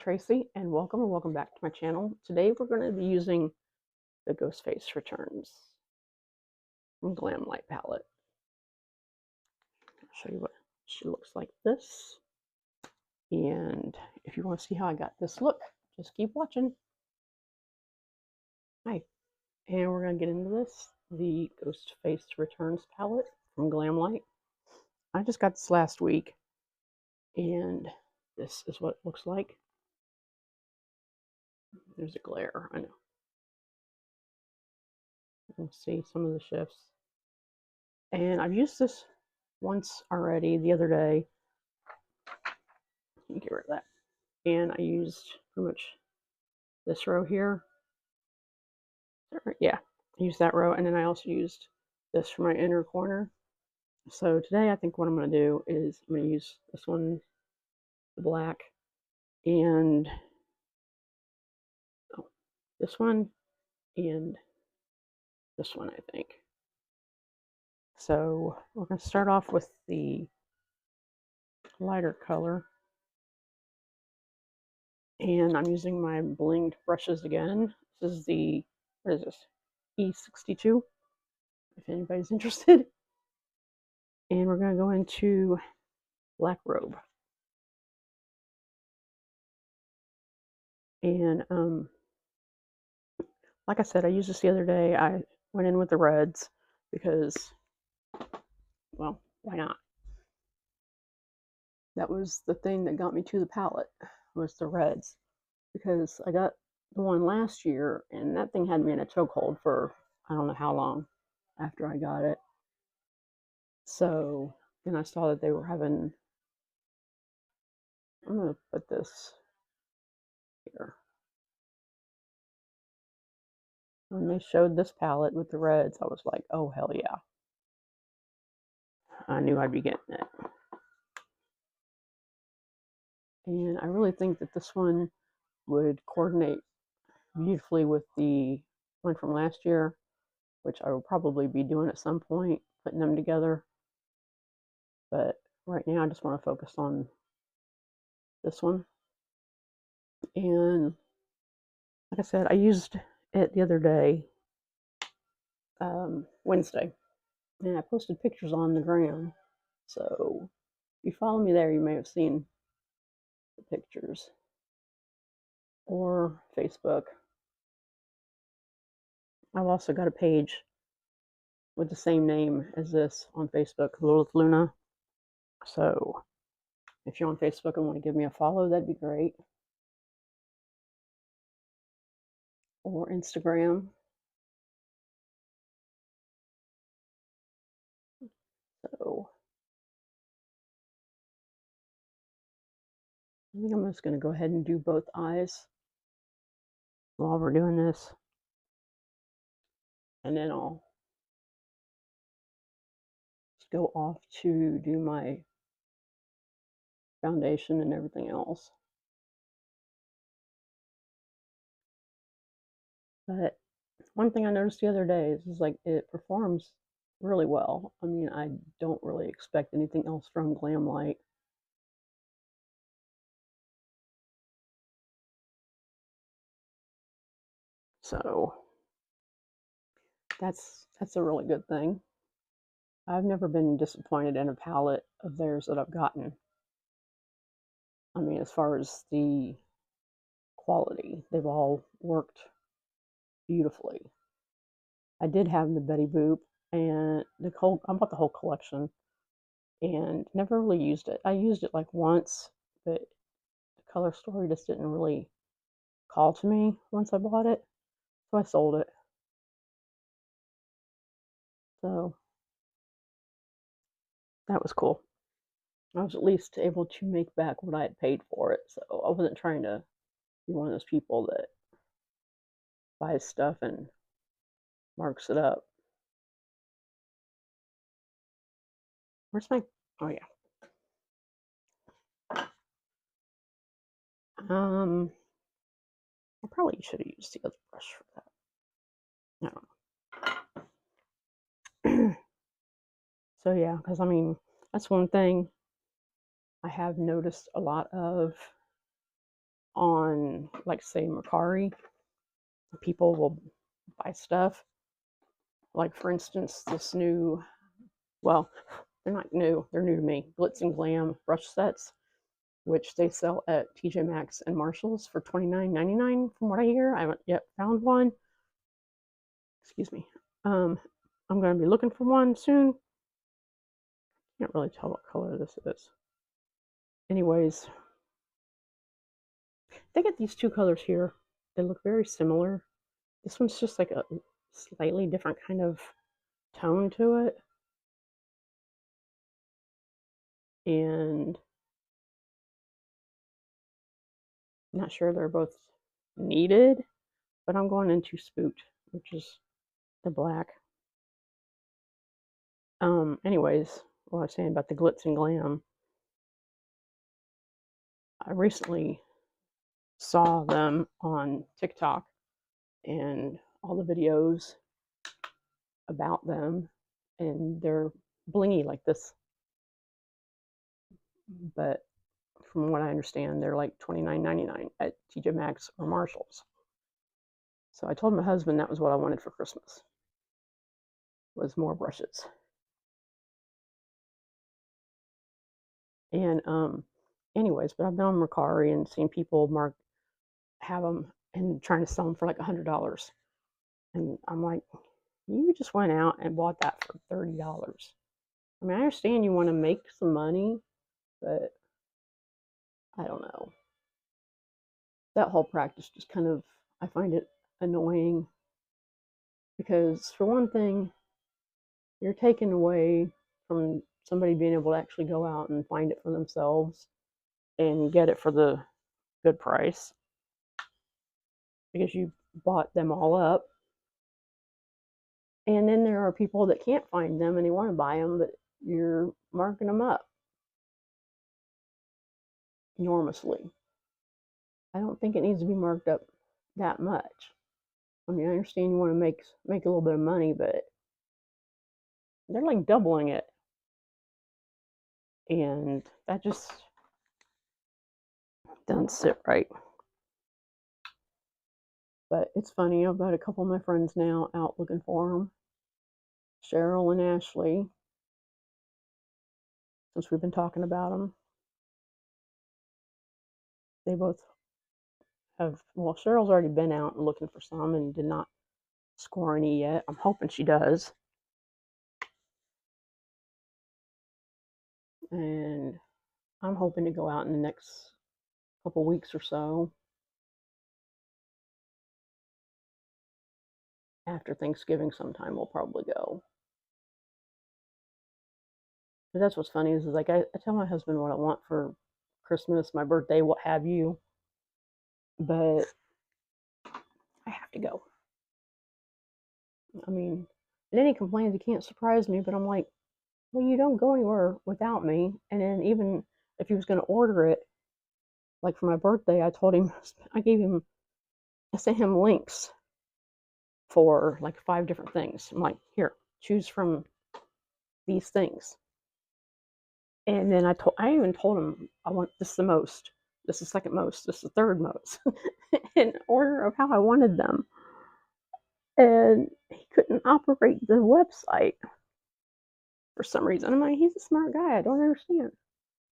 Tracy, and welcome back to my channel. Today we're going to be using the Ghostface Returns from Glamlite palette. I'll show you what she looks like this. And if you want to see how I got this look, just keep watching. Hi, and we're going to get into this, the Ghostface Returns palette from Glamlite. I just got this last week, and this is what it looks like. There's a glare, I know. You can see some of the shifts. And I've used this once already the other day. Get rid of that. And I used pretty much this row here. Yeah, I used that row, and then I also used this for my inner corner. So today I think what I'm going to do is I'm going to use this one, the black, and this one, and this one, I think. So we're going to start off with the lighter color. And I'm using my blinged brushes again. This is the, what is this? E62, if anybody's interested. And we're going to go into Black Robe. And like I said, I used this the other day. I went in with the reds because, well, why not? That was the thing that got me to the palette, was the reds. Because I got the one last year, and that thing had me in a chokehold for I don't know how long after I got it. So then I saw that they were having, I'm going to put this here. When they showed this palette with the reds, I was like, oh, hell yeah. I knew I'd be getting it. And I really think that this one would coordinate beautifully with the one from last year, which I will probably be doing at some point, putting them together. But right now I just want to focus on this one. And like I said, I used it the other day, Wednesday, and I posted pictures on the gram. So if you follow me there, you may have seen the pictures, or Facebook. I've also got a page with the same name as this on Facebook, Lilith Luna. So if you're on Facebook and want to give me a follow, that'd be great. Or Instagram. So I think I'm just going to go ahead and do both eyes while we're doing this. And then I'll just go off to do my foundation and everything else. But one thing I noticed the other day is like it performs really well. I mean, I don't really expect anything else from Glamlite. So that's a really good thing. I've never been disappointed in a palette of theirs that I've gotten. I mean, as far as the quality, they've all worked beautifully. I did have the Betty Boop, and I bought the whole collection and never really used it. I used it like once, but the color story just didn't really call to me once I bought it, so I sold it. So that was cool. I was at least able to make back what I had paid for it, so I wasn't trying to be one of those people that buys stuff and marks it up. Where's my, oh yeah. I probably should have used the other brush for that. I don't know. So yeah, because I mean, that's one thing I have noticed a lot of on, like, say, Mercari, people will buy stuff. Like, for instance, this new, well, they're not new, they're new to me, Glitz and Glam brush sets, which they sell at TJ Maxx and Marshall's for $29.99 from what I hear. I haven't yet found one. Excuse me. I'm going to be looking for one soon. Can't really tell what color this is. Anyways, they get these two colors here. They look very similar. This one's just like a slightly different kind of tone to it. And I'm not sure they're both needed, but I'm going into Spooked, which is the black. Anyways, what I was saying about the Glitz and Glam, I recently saw them on TikTok and all the videos about them, and they're blingy like this, but from what I understand, they're like $29.99 at TJ Maxx or Marshall's. So I told my husband that was what I wanted for Christmas, was more brushes. And anyways, but I've been on Mercari and seen people have them and trying to sell them for like $100. And I'm like, you just went out and bought that for $30. I mean, I understand you want to make some money, but I don't know. That whole practice just kind of, I find it annoying because, for one thing, you're taking away from somebody being able to actually go out and find it for themselves and get it for the good price because you bought them all up. And then there are people that can't find them and they want to buy them, but you're marking them up enormously. I don't think it needs to be marked up that much. I mean, I understand you want to make a little bit of money, but they're like doubling it. And that just doesn't sit right. But it's funny, I've got a couple of my friends now out looking for them. Cheryl and Ashley, since we've been talking about them. They both have, well, Cheryl's already been out looking for some and did not score any yet. I'm hoping she does. And I'm hoping to go out in the next couple weeks or so. After Thanksgiving sometime we'll probably go. But that's what's funny is like I tell my husband what I want for Christmas, my birthday, what have you. But I have to go. I mean, and then he complains he can't surprise me, but I'm like, well, you don't go anywhere without me. And then even if he was going to order it, like for my birthday, I sent him links for like 5 different things. I'm like, here, choose from these things. And then I even told him I want this the most, this is the second most, this is the third most, in order of how I wanted them. And he couldn't operate the website for some reason. I'm like, he's a smart guy. I don't understand.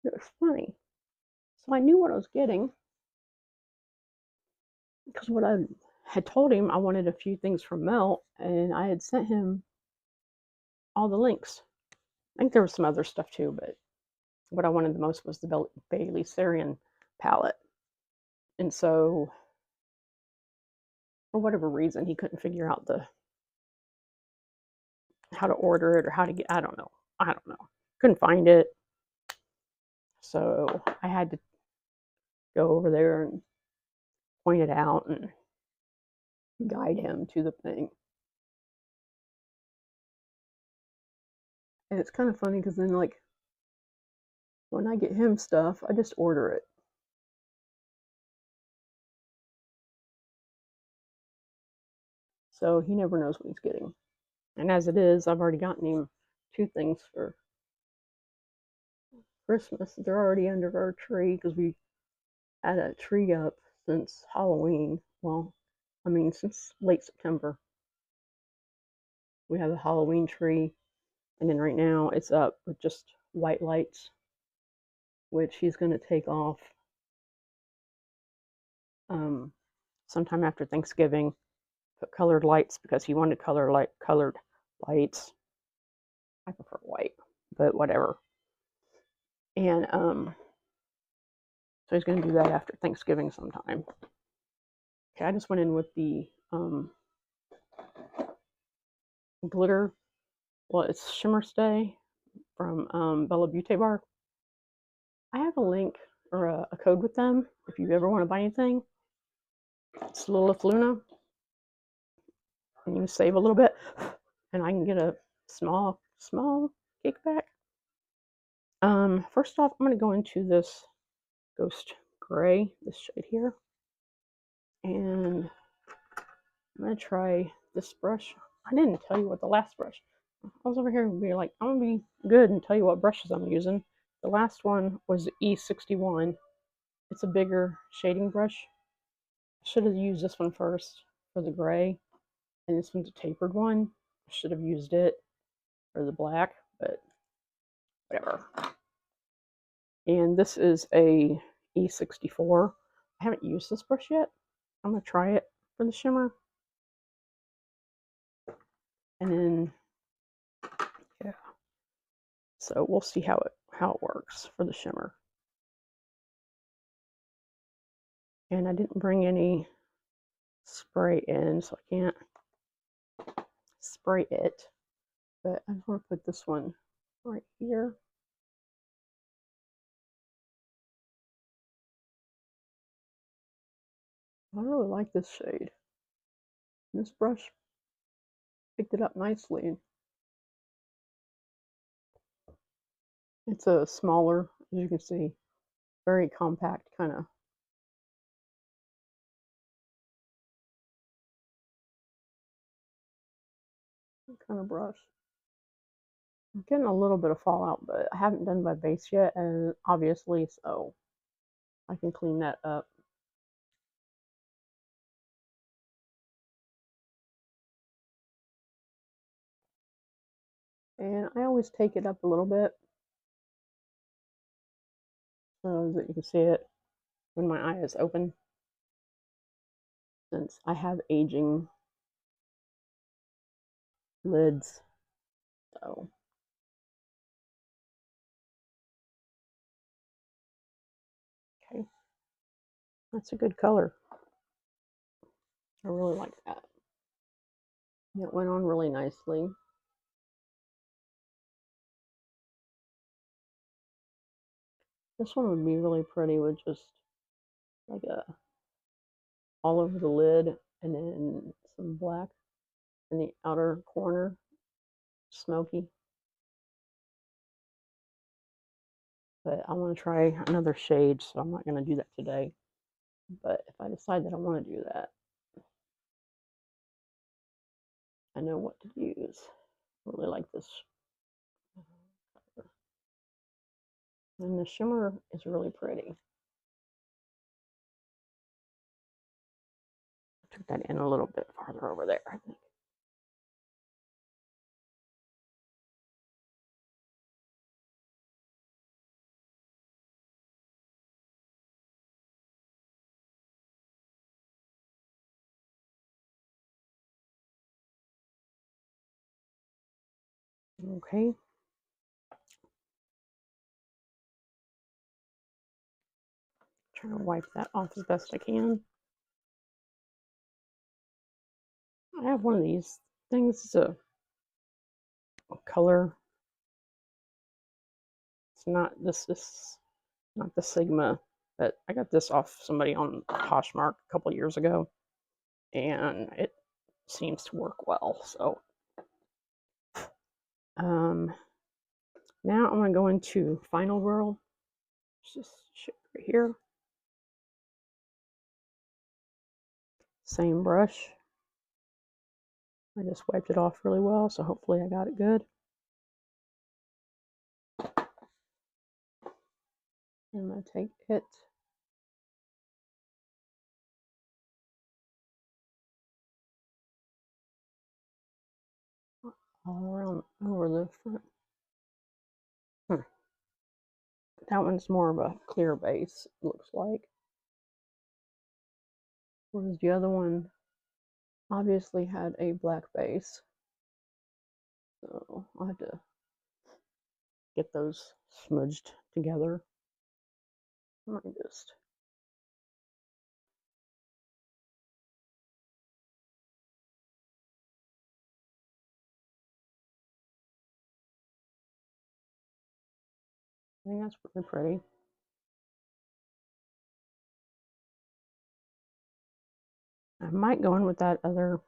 It was funny. So I knew what I was getting because what I had told him, I wanted a few things from Melt, and I had sent him all the links. I think there was some other stuff too, but what I wanted the most was the Bailey Sarian palette. And so, for whatever reason, he couldn't figure out how to order it or how to get. I don't know. Couldn't find it. So I had to go over there and point it out and guide him to the thing. And it's kind of funny because then, like, when I get him stuff, I just order it. So he never knows what he's getting. And as it is, I've already gotten him 2 things for Christmas. They're already under our tree because we had a tree up since Halloween. Well, I mean, since late September. We have a Halloween tree, and then right now it's up with just white lights, which he's going to take off sometime after Thanksgiving. Put colored lights because he wanted colored lights. I prefer white, but whatever. And so he's going to do that after Thanksgiving sometime. Okay, I just went in with the glitter. Well, it's Shimmer Stay from Bella Beauty Bar. I have a link or a code with them if you ever want to buy anything. It's Lilith Luna, and you save a little bit, and I can get a small kickback. First off, I'm going to go into this Ghost Gray, this shade here, and I'm going to try this brush. I didn't tell you what the last brush. I was over here and be like, I'm going to be good and tell you what brushes I'm using. The last one was the E61. It's a bigger shading brush. I should have used this one first for the gray, and this one's a tapered one. I should have used it for the black, but whatever. And this is a E64. I haven't used this brush yet. I'm going to try it for the shimmer. And then, yeah. So we'll see how it works for the shimmer. And I didn't bring any spray in, so I can't spray it. But I just want to put this one right here. I really like this shade. This brush picked it up nicely. It's a smaller, as you can see, very compact kind of brush. I'm getting a little bit of fallout, but I haven't done my base yet, and obviously, so I can clean that up. And I always take it up a little bit so that you can see it when my eye is open, since I have aging lids. So okay, that's a good color. I really like that. It went on really nicely. This one would be really pretty with just like a all over the lid, and then some black in the outer corner, smoky. But I want to try another shade, so I'm not going to do that today. But if I decide that I want to do that, I know what to use. I really like this color. And the shimmer is really pretty. I took that in a little bit farther over there, I think. Okay. Trying to wipe that off as best I can. I have one of these things. It's a color. It's not this is not the Sigma, but I got this off somebody on Poshmark a couple years ago, and it seems to work well. So now I'm going to go into Final Whirl. Just shit right here. Same brush. I just wiped it off really well, so hopefully I got it good. I'm going to take it all around over the front. That one's more of a clear base, looks like. Whereas the other one obviously had a black base. So I'll have to get those smudged together. I might just I think that's really pretty. I might go in with that other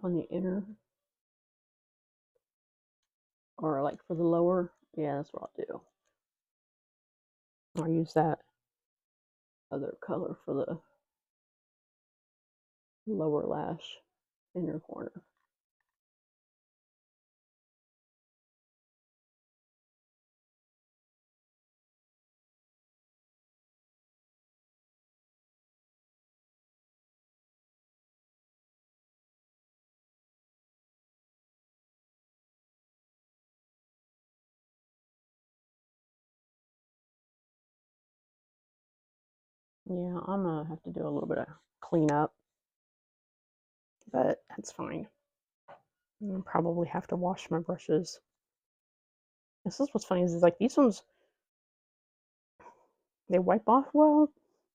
on the inner, or like for the lower. Yeah, that's what I'll do. I'll use that other color for the lower lash inner corner. Yeah, I'm gonna have to do a little bit of cleanup, but that's fine. I'll probably have to wash my brushes. This is what's funny is like these ones, they wipe off well,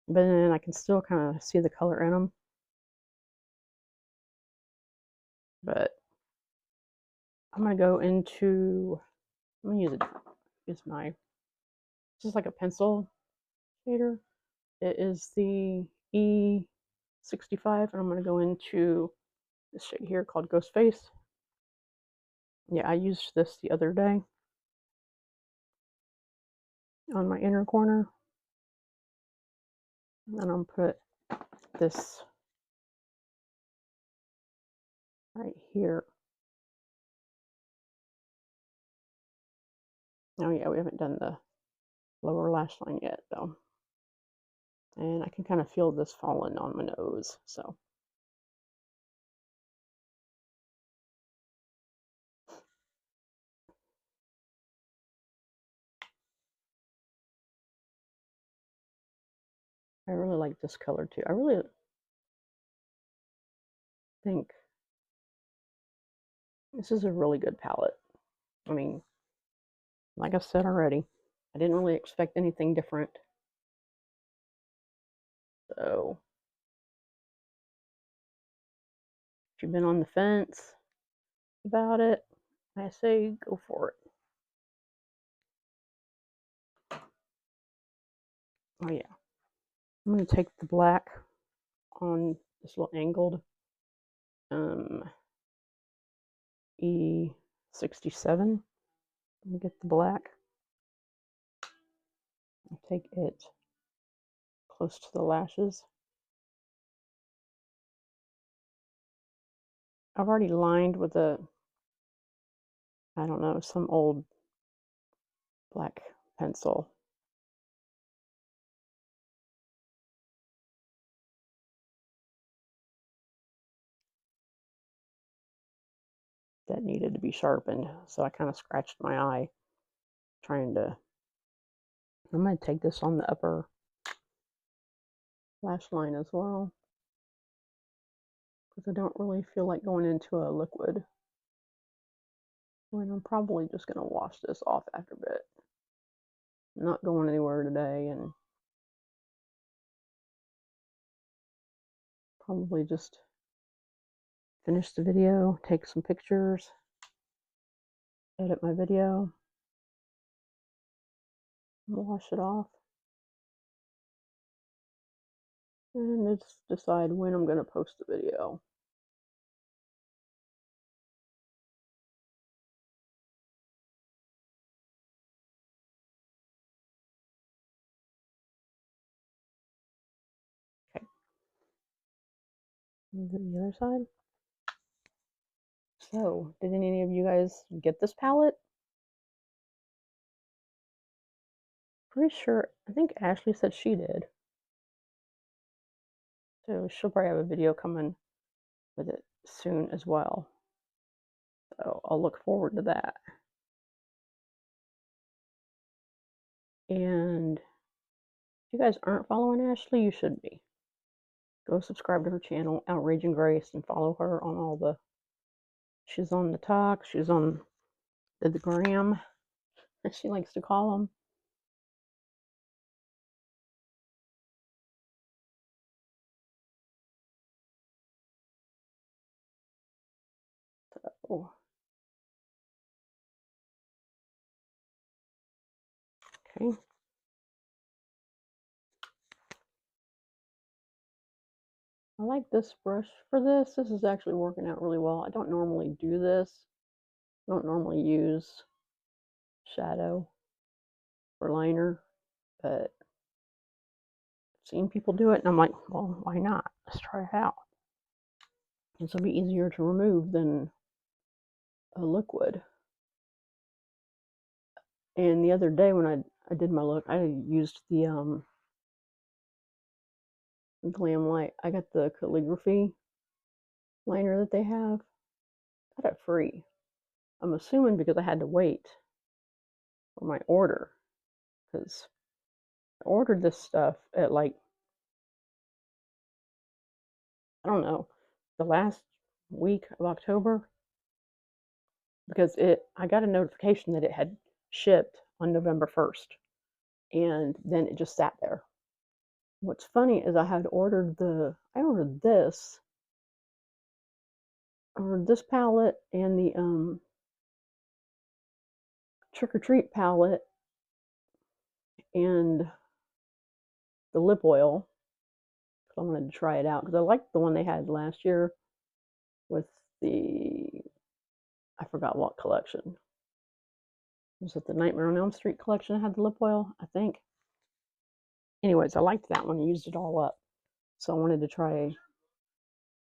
but then I can still kind of see the color in them. But I'm gonna go into, I'm gonna use my, just like a pencil shader. It is the E65, and I'm gonna go into this shade here called Ghostface. Yeah, I used this the other day on my inner corner. And I'm gonna put this right here. Oh yeah, we haven't done the lower lash line yet though. And I can kind of feel this falling on my nose, so. I really like this color too. I really think this is a really good palette. I mean, like I said already, I didn't really expect anything different. So, if you've been on the fence about it, I say go for it. Oh yeah. I'm going to take the black on this little angled E67 and get the black. I'll take it close to the lashes. I've already lined with a, I don't know, some old black pencil. That needed to be sharpened, so I kind of scratched my eye trying to. I'm going to take this on the upper lash line as well, because I don't really feel like going into a liquid. And I'm probably just going to wash this off after a bit. I'm not going anywhere today, and probably just finish the video, take some pictures, edit my video, wash it off, and just decide when I'm going to post the video. Okay. And then the other side. So, did any of you guys get this palette? Pretty sure, I think Ashley said she did. So she'll probably have a video coming with it soon as well. So I'll look forward to that. And if you guys aren't following Ashley, you should be. Go subscribe to her channel, Outrage and Grace, and follow her on all the... She's on the talk, she's on the gram, as she likes to call them. So, okay. I like this brush for this. This is actually working out really well. I don't normally do this. I don't normally use shadow for liner, but I've seen people do it, and I'm like, well, why not? Let's try it out. This will be easier to remove than a liquid. And the other day when I did my look, I used the Glamlite. I got the calligraphy liner that they have. I got it free. I'm assuming because I had to wait for my order, because I ordered this stuff at, like, I don't know, the last week of October, because I got a notification that it had shipped on November 1st, and then it just sat there. What's funny is I ordered this palette and the Trick or Treat palette and the lip oil, because I wanted to try it out, because I liked the one they had last year with the, I forgot what collection. Was it the Nightmare on Elm Street collection that had the lip oil, I think? Anyways, I liked that one. I used it all up. So I wanted to try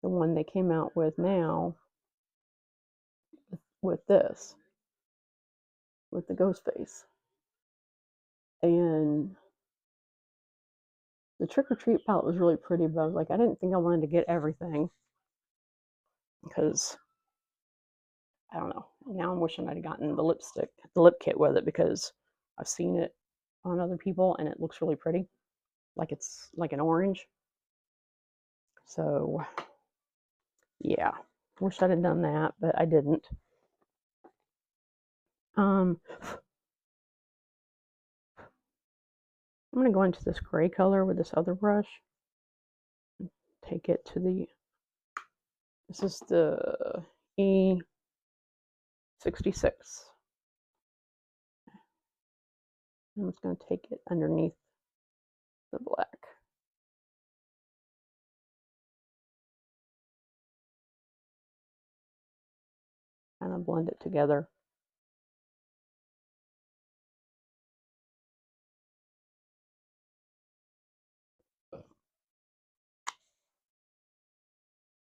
the one they came out with now with this, with the Ghostface. And the Trick or Treat palette was really pretty, but I was like, I didn't think I wanted to get everything, because I don't know. Now I'm wishing I'd gotten the lip kit with it, because I've seen it on other people and it looks really pretty. Like it's like an orange. So yeah, wish I'd have done that, but I didn't. I'm gonna go into this gray color with this other brush. Take it to this is the E66. I'm just gonna take it underneath the black. Kind of blend it together.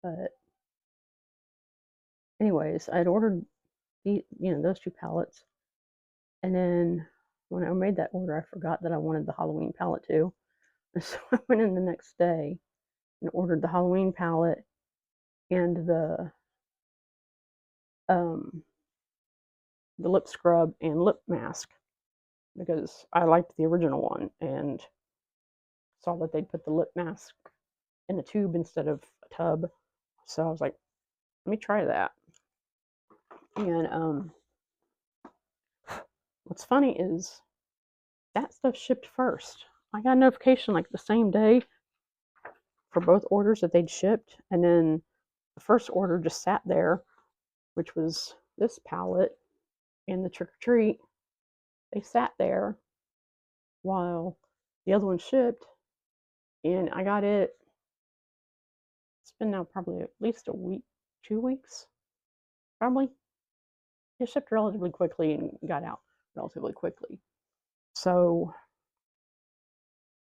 But anyways, I'd ordered those two palettes, and then when I made that order, I forgot that I wanted the Halloween palette too. So I went in the next day and ordered the Halloween palette and the lip scrub and lip mask, because I liked the original one and saw that they'd put the lip mask in a tube instead of a tub. So I was like, let me try that. And what's funny is that stuff shipped first. I got a notification like the same day for both orders that they'd shipped, and then the first order just sat there, which was this palette and the Trick or Treat. They sat there while the other one shipped, and I got it. It's been now probably at least a week, 2 weeks, probably. It shipped relatively quickly and got out relatively quickly. So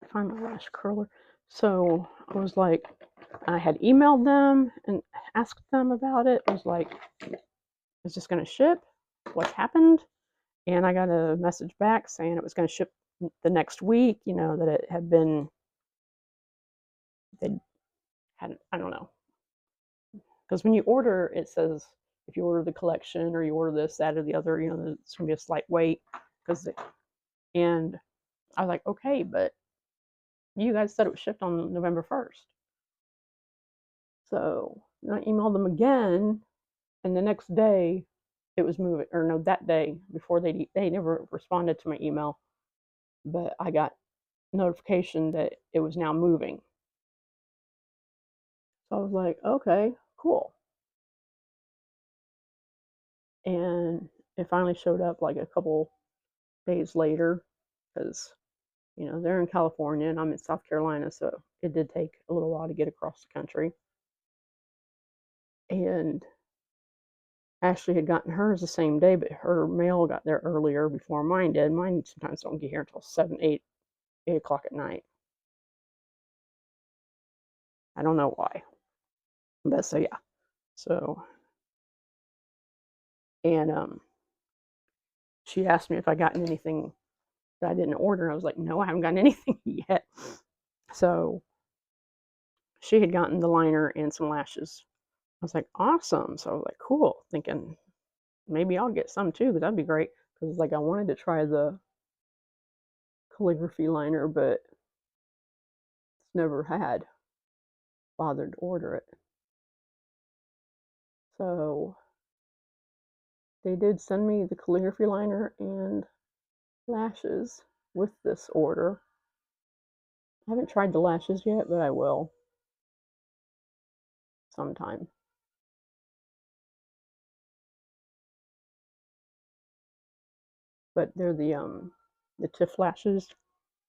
I find my lash curler. So I was like, I had emailed them and asked them about it. I was like, is this going to ship? What's happened? And I got a message back saying it was going to ship the next week, that it had been, I don't know. Because when you order, it says if you order the collection or you order this, that, or the other, you know, it's going to be a slight wait. And I was like, okay, but you guys said it was shipped on November 1st. So I emailed them again, and the next day it was moving, or no, that day before they never responded to my email, but I got notification that it was now moving. So I was like, okay, cool. And it finally showed up like a couple days later because, you know, they're in California and I'm in South Carolina. So it did take a little while to get across the country. And Ashley had gotten hers the same day, but her mail got there earlier before mine did. Mine sometimes don't get here until 7, 8 o'clock at night. I don't know why. But so, yeah. So, and she asked me if I gotten anything that I didn't order. I was like, no, I haven't gotten anything yet. So she had gotten the liner and some lashes. I was like, awesome. So I was like, cool, thinking maybe I'll get some too, because that'd be great. Because like I wanted to try the calligraphy liner, but never had bothered to order it. So they did send me the calligraphy liner and lashes with this order. I haven't tried the lashes yet, but I will sometime. But they're the Tiff lashes,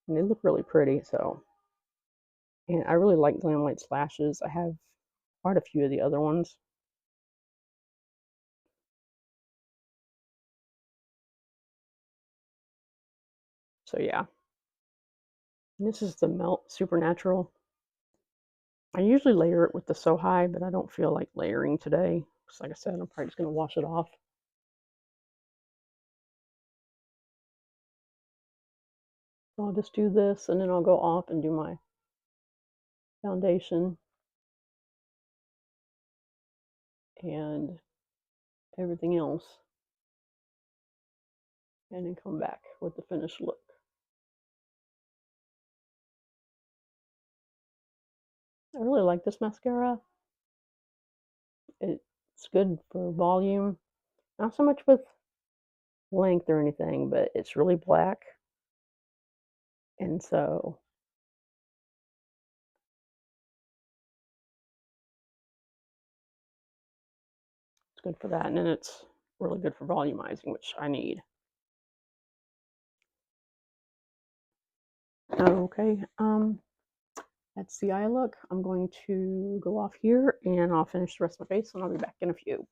and they look really pretty. So, and I really like Glamlite's lashes. I have quite a few of the other ones. So yeah, and this is the Melt Supernatural. I usually layer it with the So High, but I don't feel like layering today. Because like I said, I'm probably just going to wash it off. So I'll just do this, and then I'll go off and do my foundation and everything else, and then come back with the finished look. I really like this mascara. It's good for volume, not so much with length or anything, but it's really black, and so it's good for that. And then it's really good for volumizing, which I need. Okay, that's the eye look. I'm going to go off here and I'll finish the rest of my face and I'll be back in a few.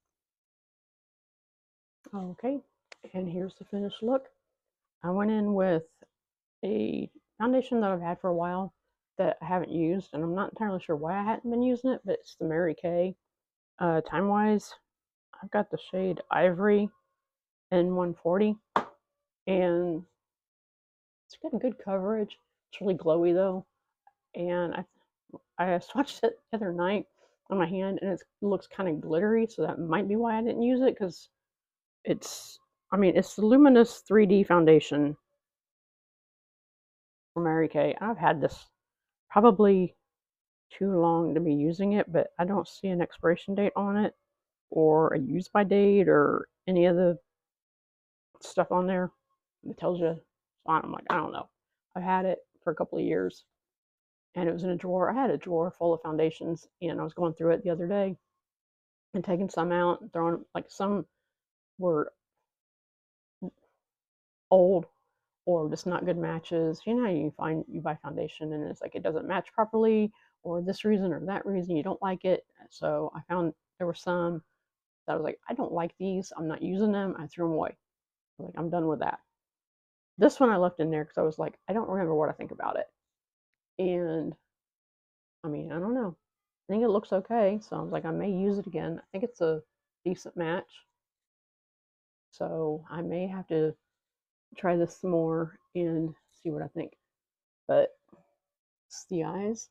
Okay, and here's the finished look. I went in with a foundation that I've had for a while that I haven't used, and I'm not entirely sure why I hadn't been using it, but it's the Mary Kay. Time-wise, I've got the shade Ivory in 140, and it's got a good coverage. It's really glowy though, and I swatched it the other night on my hand, and it looks kind of glittery, so that might be why I didn't use it, because it's the Luminous 3D foundation from Mary Kay. I've had this probably too long to be using it, but I don't see an expiration date on it or a use by date or any of the stuff on there that tells you. So I'm like, I don't know. I've had it for a couple of years, and it was in a drawer. I had a drawer full of foundations, and I was going through it the other day and taking some out and throwing, like, some were old or just not good matches. You know, you buy foundation and it's like it doesn't match properly, or this reason or that reason you don't like it. So I found there were some that I was like, I don't like these. I'm not using them. I threw them away. I was like, I'm done with that. This one I left in there because I was like, I don't remember what I think about it. And I mean, I don't know. I think it looks okay. So I was like, I may use it again. I think it's a decent match. So I may have to try this some more and see what I think. But it's the eyes.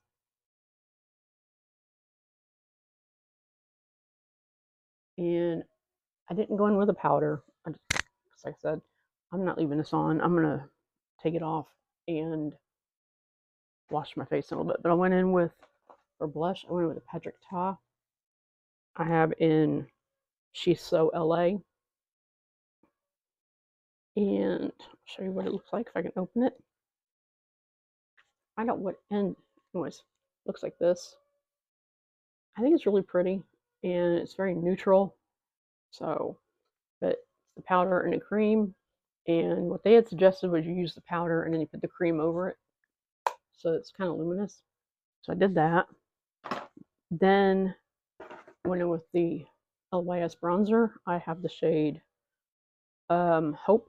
And I didn't go in with a powder. Like I said, I'm not leaving this on. I'm going to take it off and wash my face a little bit. But I went in with, for blush, I went in with a Patrick Ta. I have in She's So LA. And I'll show you what it looks like if I can open it. Find out what end, anyways, looks like this. I think it's really pretty and it's very neutral. So, but it's the powder and the cream. And what they had suggested was you use the powder and then you put the cream over it. So it's kind of luminous. So I did that. Then went in with the LYS bronzer. I have the shade Hope.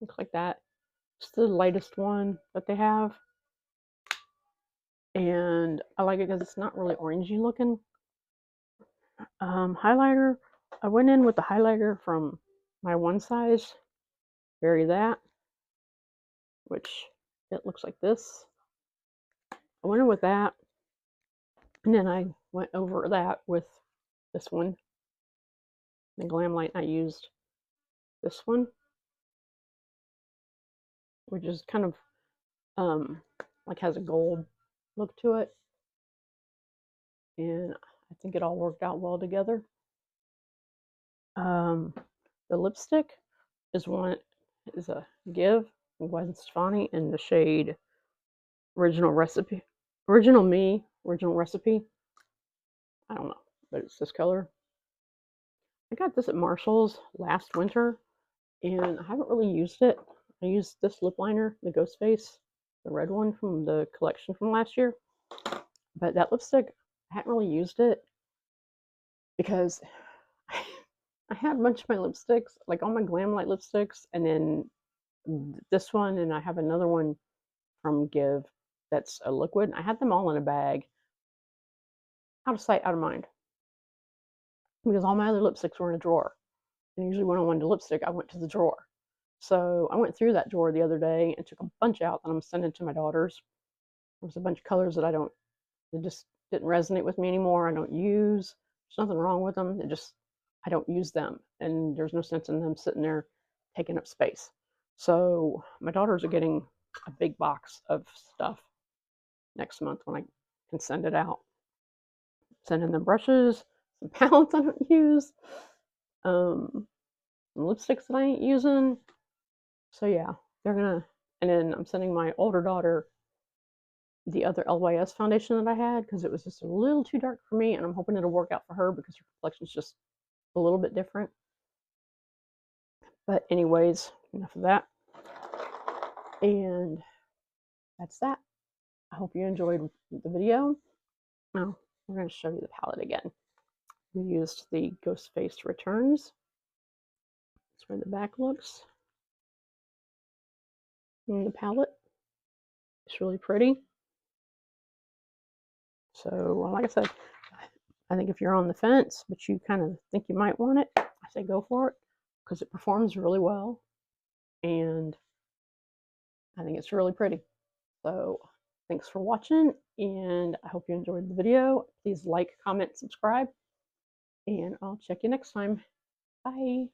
Looks like that. It's the lightest one that they have. And I like it because it's not really orangey looking. Highlighter. I went in with the highlighter from my one size. Vary that. Which it looks like this. I went in with that. And then I went over that with this one. The Glamlite, I used this one, which is kind of like has a gold look to it. And I think it all worked out well together. The lipstick is a Give Gwen Stefani in the shade Original Recipe. I don't know, but it's this color. I got this at Marshall's last winter, and I haven't really used it. I used this lip liner, the Ghostface, the red one from the collection from last year. But that lipstick, I hadn't really used it because I had a bunch of my lipsticks, like all my Glamlite lipsticks, and then this one, and I have another one from Give that's a liquid. I had them all in a bag, out of sight, out of mind, because all my other lipsticks were in a drawer. And usually when I wanted a lipstick, I went to the drawer. So I went through that drawer the other day and took a bunch out that I'm sending to my daughters. There's a bunch of colors that they just didn't resonate with me anymore. I don't use. There's nothing wrong with them. I don't use them, and there's no sense in them sitting there taking up space. So my daughters are getting a big box of stuff next month when I can send it out. Sending them brushes, some palettes I don't use, some lipsticks that I ain't using. So yeah, and then I'm sending my older daughter the other LYS foundation that I had because it was just a little too dark for me, and I'm hoping it'll work out for her because her complexion's just a little bit different. But anyways, enough of that. And that's that. I hope you enjoyed the video. Now, we're going to show you the palette again. We used the Ghostface Returns. That's where the back looks. And the palette. It's really pretty. So, like I said, I think if you're on the fence, but you kind of think you might want it, I say go for it because it performs really well. And I think it's really pretty. So, thanks for watching, and I hope you enjoyed the video. Please like, comment, subscribe, and I'll check you next time. Bye.